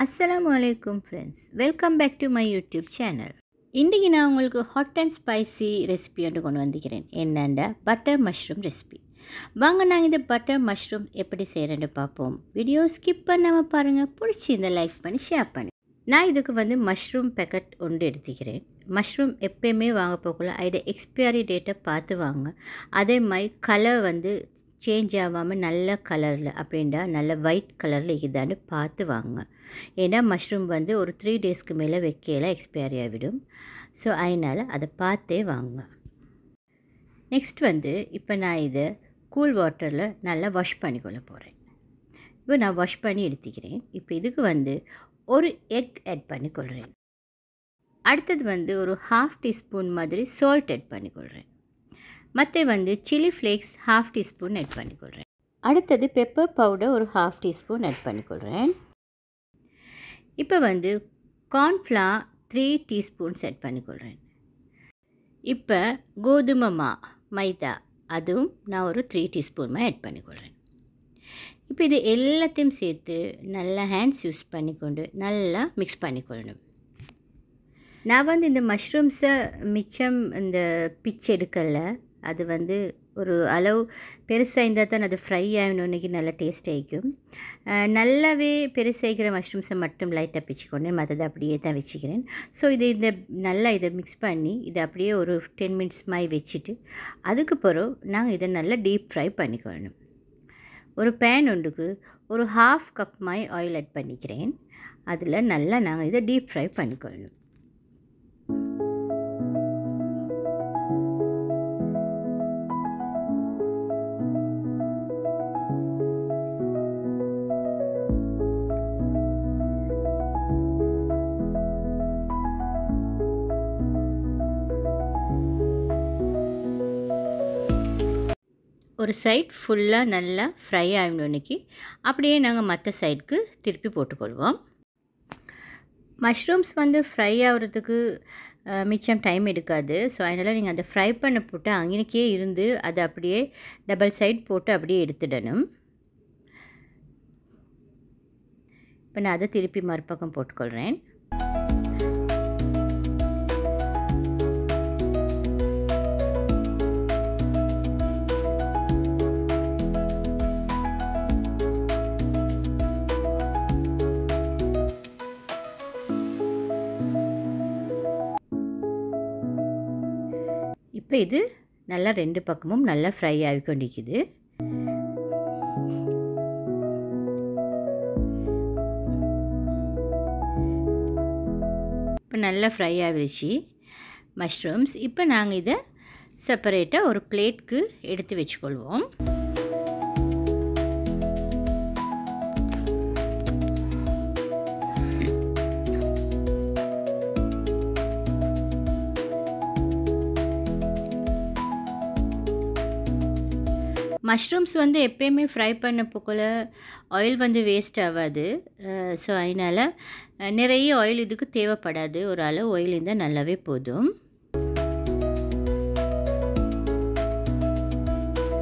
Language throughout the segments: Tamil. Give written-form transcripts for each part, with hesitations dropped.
Assalamu alaikum friends. Welcome back to my YouTube channel. இன்றைக்கி நான் உங்களுக்கு ஹாட் அண்ட் ஸ்பைசி ரெசிபி ஒன்று கொண்டு வந்திருக்கிறேன். என்னென்னா பட்டர் மஷ்ரூம் ரெசிபி. வாங்க நாங்கள் இந்த பட்டர் மஷ்ரூம் எப்படி செய்கிறேன்னு பார்ப்போம். வீடியோ ஸ்கிப் பண்ணாமல் பாருங்கள். பிடிச்சி இந்த லைக் பண்ணி ஷேர் பண்ணி. நான் இதுக்கு மஷ்ரூம் பேக்கெட் ஒன்று எடுத்துக்கிறேன். மஷ்ரூம் எப்போயுமே வாங்க போகல அதோட எக்ஸ்பைரி டேட்டை பார்த்து வாங்க. அதே மாதிரி கலர் சேஞ்ச் ஆகாமல் நல்ல கலரில் அப்படின்டா நல்ல ஒயிட் கலரில் இருக்குதான்னு பார்த்து வாங்க. ஏன்னா மஷ்ரூம் ஒரு 3 டேஸ்க்கு மேலே வைக்கல எக்ஸ்பைரி ஆகிவிடும். ஸோ அதனால் அதை பார்த்தே வாங்க. நெக்ஸ்ட் இப்போ நான் இதை கூல் வாட்டரில் நல்லா வாஷ் பண்ணிக்கொள்ள போகிறேன். இப்போ நான் வாஷ் பண்ணி எடுத்துக்கிறேன். இப்போ இதுக்கு ஒரு எக் ஆட் பண்ணிக்கொள்கிறேன். அடுத்தது ஒரு 1/2 டீஸ்பூன் மாதிரி சால்ட் ஆட் பண்ணிக்கொள்கிறேன். மற்ற சில்லி ஃப்ளேக்ஸ் 1/2 டீஸ்பூன் ஆட் பண்ணிக்கொள்கிறேன். அடுத்தது பெப்பர் பவுடர் ஒரு 1/2 டீஸ்பூன் ஆட் பண்ணிக்கொள்கிறேன். இப்போ கார்ன்ஃப்ளவர் 3 டீஸ்பூன்ஸ் ஆட் பண்ணிக்கொள்கிறேன். இப்போ கோதுமை மைதா அதுவும் நான் ஒரு 3 டீஸ்பூன் ஆட் பண்ணிக்கொள்கிறேன். இப்போ இது எல்லாத்தையும் சேர்த்து நல்லா ஹேண்ட்ஸ் யூஸ் பண்ணிக்கொண்டு நல்லா மிக்ஸ் பண்ணிக்கொள்ளணும். நான் இந்த மஷ்ரூம்ஸை மிச்சம் இந்த பிச்சு எடுக்கலை. அது ஒரு அளவு பெருசாக இருந்தால் தான் அது ஃப்ரை ஆகணுன்னைக்கு நல்லா டேஸ்ட் ஆகிக்கும். நல்லாவே பெருசாகிக்கிற மஷ்ரூம்ஸை மட்டும் லைட்டாக பிச்சுக்கொண்டு மற்றது அப்படியே தான் வச்சுக்கிறேன். ஸோ இதை நல்லா மிக்ஸ் பண்ணி இதை அப்படியே ஒரு 10 மினிட்ஸ் மாதிரி வச்சுட்டு அதுக்கப்புறம் நாங்கள் இதை நல்லா டீப் ஃப்ரை பண்ணிக்கொள்ளணும். ஒரு பேன் ஒன்றுக்கு ஒரு 1/2 கப் மாதிரி ஆயில் ஆட் பண்ணிக்கிறேன். அதில் நல்லா நாங்கள் இதை டீப் ஃப்ரை பண்ணிக்கொள்ளணும். ஒரு சைட் ஃபுல்லாக நல்லா ஃப்ரை ஆகணுன்னைக்கு அப்படியே நாங்கள் மற்ற சைடுக்கு திருப்பி போட்டுக்கொள்வோம். மஷ்ரூம்ஸ் ஃப்ரை ஆகிறதுக்கு மிச்சம் டைம் எடுக்காது. ஸோ அதனால் நீங்கள் அந்த ஃப்ரை பண்ண போட்டு அங்கேக்கே இருந்து அதை அப்படியே டபுள் சைட் போட்டு அப்படியே எடுத்துடணும். இப்போ நான் அதை திருப்பி மறுபக்கம் போட்டுக்கொள்கிறேன். இப்போ இது நல்லா 2 பக்கமும் நல்லா ஃப்ரை ஆகிக்கொண்டிருக்குது. இப்போ நல்லா ஃப்ரை ஆகிருச்சு மஷ்ரூம்ஸ். இப்போ நாங்கள் இதை செப்பரேட்டாக ஒரு பிளேட்க்கு எடுத்து வச்சுக்கொள்வோம். மஷ்ரூம்ஸ் எப்போயுமே ஃப்ரை பண்ண போக்குள்ள ஆயில் வேஸ்ட் ஆகாது. ஸோ அதனால் நிறைய ஆயில் இதுக்கு தேவைப்படாது. ஒரு அளவு ஆயில் இருந்தால் நல்லாவே போதும்.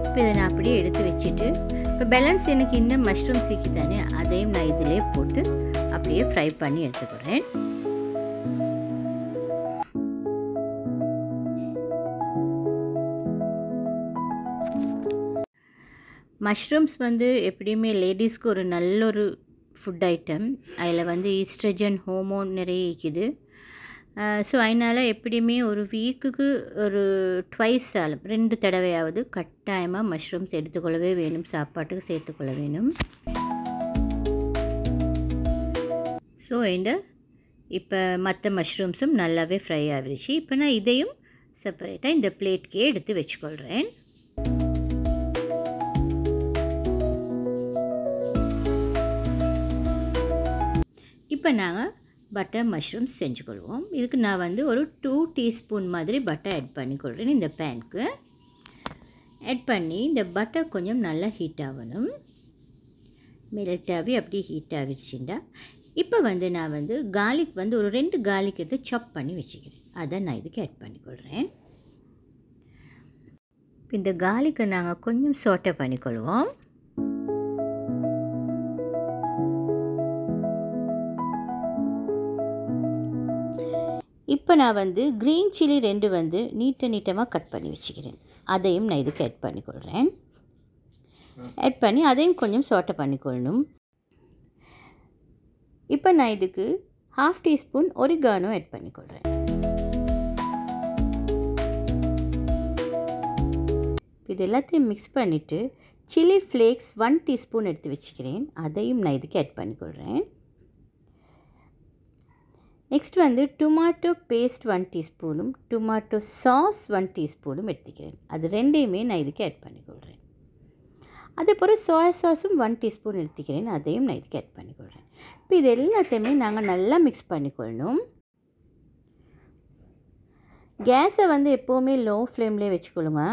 இப்போ இதை நான் அப்படியே எடுத்து வச்சுட்டு இப்போ பேலன்ஸ் எனக்கு இன்னும் மஷ்ரூம் சீக்கி தானே அதையும் நான் இதிலே போட்டு அப்படியே ஃப்ரை பண்ணி எடுத்துக்கிறேன். மஷ்ரூம்ஸ் எப்படியுமே லேடிஸ்க்கு ஒரு நல்ல ஒரு ஃபுட் ஐட்டம். அதில் ஈஸ்ட்ரஜன் ஹோமோன் நிறைய இருக்குது. ஸோ அதனால் எப்படியுமே ஒரு வீக்குக்கு ஒரு 2 தடவையாவது கட்டாயமாக மஷ்ரூம்ஸ் எடுத்துக்கொள்ளவே வேணும். சாப்பாட்டுக்கு சேர்த்துக்கொள்ள வேணும். ஸோ இப்போ மற்ற மஷ்ரூம்ஸும் நல்லாவே ஃப்ரை ஆகிடுச்சு. இப்போ நான் இதையும் செப்பரேட்டாக இந்த பிளேட்கே எடுத்து வச்சுக்கொள்கிறேன். இப்போ நாங்கள் பட்டர் மஷ்ரூம் செஞ்சுக்கொள்வோம். இதுக்கு நான் ஒரு 2 டீஸ்பூன் மாதிரி பட்டர் ஆட் பண்ணிக்கொள்கிறேன். இந்த பேனுக்கு ஆட் பண்ணி இந்த பட்டர் கொஞ்சம் நல்லா ஹீட் ஆகணும். மெல்ட்டாகவே அப்படியே ஹீட் ஆகிடுச்சுண்டா இப்போ நான் கார்லிக் ஒரு 2 கார்லிக் எடுத்து சாப் பண்ணி வச்சுக்கிறேன். அதை நான் இதுக்கு ஆட் பண்ணிக்கொள்கிறேன். இந்த கார்லிக்கை நாங்கள் கொஞ்சம் சோட்டை பண்ணிக்கொள்வோம். இப்போ நான் வந்து க்ரீன் சில்லி 2 வந்து நீட்டமாக கட் பண்ணி வச்சுக்கிறேன். அதையும் நான் இதுக்கு ஆட் பண்ணிக்கொள்கிறேன். ஆட் பண்ணி அதையும் கொஞ்சம் சோட்டை பண்ணிக்கொள்ளணும். இப்போ நான் இதுக்கு 1/2 டீஸ்பூன் ஒரிகானோ ஆட் பண்ணிக்கொள்கிறேன். இது எல்லாத்தையும் மிக்ஸ் பண்ணிவிட்டு சில்லி ஃப்ளேக்ஸ் 1 டீஸ்பூன் எடுத்து வச்சுக்கிறேன். அதையும் நான் இதுக்கு ஆட் பண்ணிக்கொள்கிறேன். நெக்ஸ்ட் வந்து டொமாட்டோ பேஸ்ட் 1 டீஸ்பூனும் டொமாட்டோ சாஸ் 1 டீஸ்பூனும் எடுத்துக்கிறேன். அது ரெண்டையுமே நான் இதுக்கு ஆட் பண்ணிக்கொள்கிறேன். அதே போல் சோயா சாஸும் 1 டீஸ்பூன் எடுத்துக்கிறேன். அதையும் நான் இதுக்கு ஆட் பண்ணிக்கொள்கிறேன். இப்போ இது எல்லாத்தையுமே நாங்கள் நல்லா மிக்ஸ் பண்ணிக்கொள்ளணும். கேஸை வந்து எப்போவுமே லோ ஃப்ளேம்லேயே வச்சுக்கொள்ளுங்க.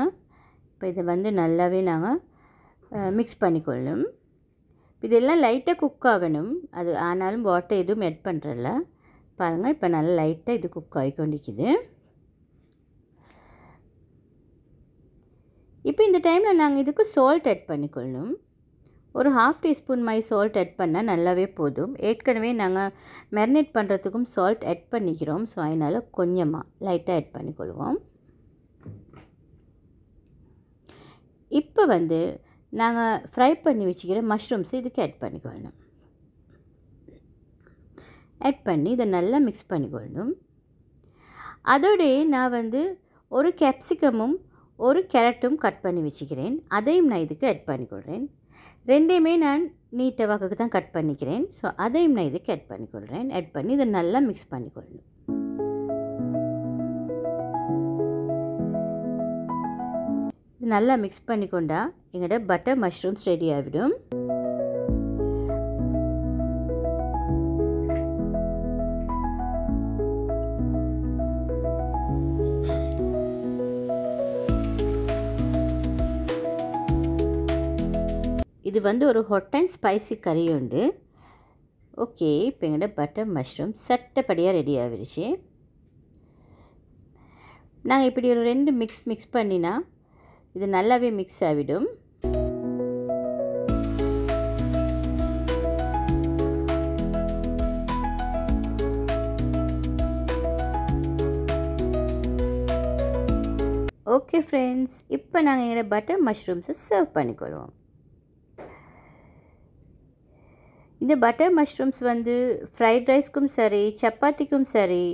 இப்போ இதை வந்து நல்லாவே நாங்கள் மிக்ஸ் பண்ணிக்கொள்ளணும். இதெல்லாம் லைட்டாக குக் ஆகணும். அது ஆனாலும் வாட்டர் எதுவும் ஆட் பண்ணுறல பாருங்கள். இப்போ நல்லா லைட்டாக இது குக் ஆகிக்கொண்டிருக்குது. இப்போ இந்த டைமில் நாங்கள் இதுக்கு சால்ட் ஆட் பண்ணிக்கொள்ளணும். ஒரு 1/2 டீஸ்பூன் சால்ட் ஆட் பண்ணால் நல்லாவே போதும். ஏற்கனவே நாங்கள் மேரினேட் பண்ணுறதுக்கும் சால்ட் ஆட் பண்ணிக்கிறோம். ஸோ அதனால் கொஞ்சமாக லைட்டாக ஆட் பண்ணிக்கொள்வோம். இப்போ வந்து நாங்கள் ஃப்ரை பண்ணி வச்சுக்கிற மஷ்ரூம்ஸை இதுக்கு ஆட் பண்ணிக்கொள்ளணும். ஆட் பண்ணி இதை நல்லா மிக்ஸ் பண்ணிக்கொள்ளணும். அதோடய நான் வந்து ஒரு கேப்சிகமும் ஒரு கேரட்டும் கட் பண்ணி வச்சுக்கிறேன். அதையும் நான் இதுக்கு ஆட் பண்ணிக்கொள்கிறேன். ரெண்டையுமே நான் நீட்ட வாக்குக்கு தான் கட் பண்ணிக்கிறேன். ஸோ அதையும் நான் இதுக்கு ஆட் பண்ணிக்கொள்கிறேன். ஆட் பண்ணி இதை நல்லா மிக்ஸ் பண்ணிக்கொள்ளணும். இது நல்லா மிக்ஸ் பண்ணிக்கொண்டா எங்களோட பட்டர் மஷ்ரூம்ஸ் ரெடி ஆகிடும். இது வந்து ஒரு ஹாட் அண்ட் ஸ்பைசி கறி உண்டு. ஓகே, இப்போ எங்களோட பட்டர் மஷ்ரூம் சட்டப்படியாக ரெடி ஆகிடுச்சு. நாங்கள் இப்படி ஒரு 2 மிக்ஸ் பண்ணினா இது நல்லாவே மிக்ஸ் ஆகிடும். ஓகே ஃப்ரெண்ட்ஸ், இப்போ நாங்கள் எங்களோட பட்டர் மஷ்ரூம்ஸை சர்வ் பண்ணிக்கொள்வோம். இந்த பட்டர் மஷ்ரூம்ஸ் வந்து ஃப்ரைட் ரைஸ்க்கும் சரி, சப்பாத்திக்கும் சரி,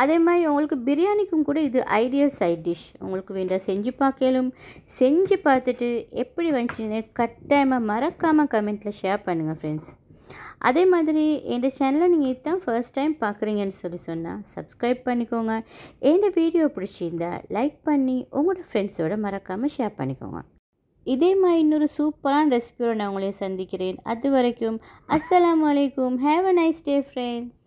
அதே மாதிரி உங்களுக்கு பிரியாணிக்கும் கூட இது ஐடியல் சைட் டிஷ். உங்களுக்கு வேண்டாம் செஞ்சு பார்க்கலும். செஞ்சு பார்த்துட்டு எப்படி வந்துச்சுன்னு கட்டாயமாக மறக்காமல் கமெண்ட்டில் ஷேர் பண்ணுங்கள் ஃப்ரெண்ட்ஸ். அதே மாதிரி எங்கள் சேனலை நீங்கள் இதுதான் ஃபர்ஸ்ட் டைம் பார்க்குறீங்கன்னு சொன்னால் சப்ஸ்கிரைப் பண்ணிக்கோங்க. எங்கள் வீடியோ பிடிச்சிருந்தா லைக் பண்ணி உங்களோட ஃப்ரெண்ட்ஸோடு மறக்காமல் ஷேர் பண்ணிக்கோங்க. இதே மாதிரி இன்னொரு சூப்பரான ரெசிபியோடு நான் உங்களை சந்திக்கிறேன். அது வரைக்கும் அஸ்ஸலாமு அலைக்கும். Have a nice day friends.